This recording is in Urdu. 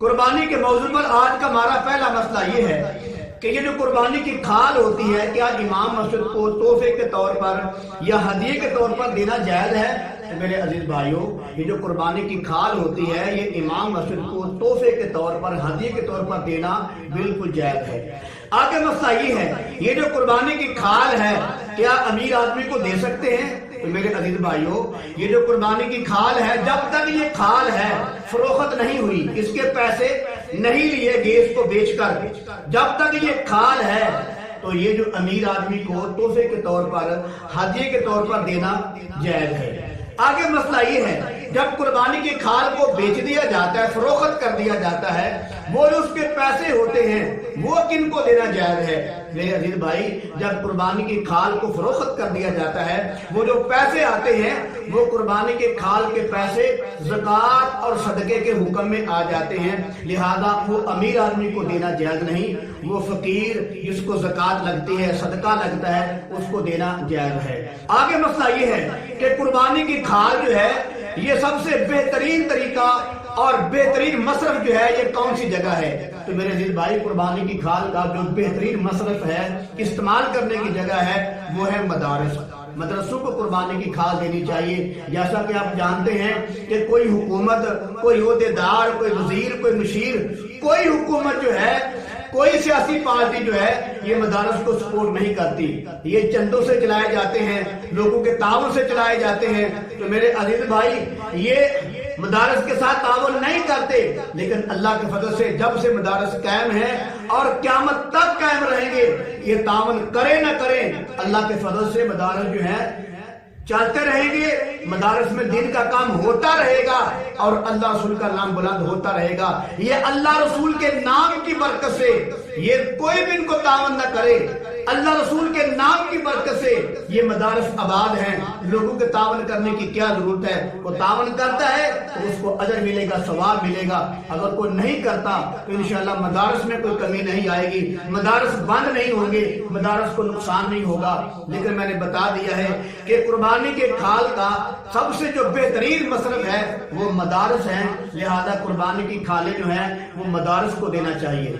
قربانی کے موضوع پر آج کا ہمارا پہلا مسئلہ یہ ہے کہ یہ جو قربانی کی کھال ہوتی ہے کیا امام مسجد کو تحفے کے طور پر یا ہدیے کے طور پر دینا جائز ہے؟ میرے عزیز بھائیوں، یہ جو قربانی کی کھال ہوتی ہے یہ امام مسجد کو تحفے کے طور پر ہدیے کے طور پر دینا بالکل جائز ہے۔ آگے مسئلہ یہ ہے یہ جو قربانی کی کھال ہے کیا امیر آدمی کو دے سکتے ہیں؟ تو میرے عزیز بھائیوں، یہ جو قربانی کی کھال ہے جب تک یہ کھال ہے فروخت نہیں ہوئی، اس کے پیسے نہیں لیے گئے اس کو بیچ کر، جب تک یہ کھال ہے تو یہ جو امیر آدمی کو تحفے کے طور پر ہدیے کے طور پر دینا جائز ہے۔ آگے مسئلہ یہ ہے جب قربانی کی کھال کو بیچ دیا جاتا ہے، فروخت کر دیا جاتا ہے، وہ جو اس کے پیسے ہوتے ہیں وہ کن کو دینا جائز ہے؟ میرے عزیز بھائی، جب قربانی کی کھال کو فروخت کر دیا جاتا ہے وہ جو پیسے آتے ہیں وہ قربانی کے کھال کے پیسے زکوٰۃ اور صدقے کے حکم میں آ جاتے ہیں، لہذا وہ امیر آدمی کو دینا جائز نہیں، وہ فقیر جس کو زکوٰۃ لگتی ہے، صدقہ لگتا ہے، اس کو دینا جائز ہے۔ آگے مسئلہ یہ ہے کہ قربانی کی کھال جو ہے یہ سب سے بہترین طریقہ اور بہترین مصرف جو ہے یہ کون سی جگہ ہے؟ تو میرے عزیز بھائی، قربانی کی کھال کا جو بہترین مصرف ہے، استعمال کرنے کی جگہ ہے، وہ ہے مدارس۔ مدرسوں کو قربانی کی کھال دینی چاہیے۔ جیسا کہ آپ جانتے ہیں کہ کوئی حکومت، کوئی عہدیدار، کوئی وزیر، کوئی مشیر، کوئی حکومت جو ہے، کوئی سیاسی پارٹی جو ہے یہ مدارس کو سپورٹ نہیں کرتی، یہ چندوں سے چلائے جاتے ہیں، لوگوں کے تعاون سے چلائے جاتے ہیں۔ تو میرے عزیز بھائی، یہ مدارس کے ساتھ تعاون نہیں کرتے، لیکن اللہ کے فضل سے جب سے مدارس قائم ہیں اور قیامت تک قائم رہیں گے، یہ تعاون کرے نہ کریں، اللہ کے فضل سے مدارس جو ہیں چلتے رہیں گے، مدارس میں دین کا کام ہوتا رہے گا اور اللہ رسول کا نام بلند ہوتا رہے گا۔ یہ اللہ رسول کے نام کی برکت سے، یہ کوئی بھی ان کو تعاون نہ کرے، اللہ رسول کے نام کی برکت سے یہ مدارس آباد ہیں۔ لوگوں کے تعاون کرنے کی کیا ضرورت ہے؟ وہ تعاون کرتا ہے تو اس کو اجر ملے گا، ثواب ملے گا، اگر کوئی نہیں کرتا تو انشاءاللہ مدارس میں کوئی کمی نہیں آئے گی، مدارس بند نہیں ہوں گے، مدارس کو نقصان نہیں ہوگا۔ لیکن میں نے بتا دیا ہے کہ قربانی کے کھال کا سب سے جو بہترین مصرف ہے وہ مدارس ہیں، لہذا قربانی کی کھالیں جو ہیں وہ مدارس کو دینا چاہیے۔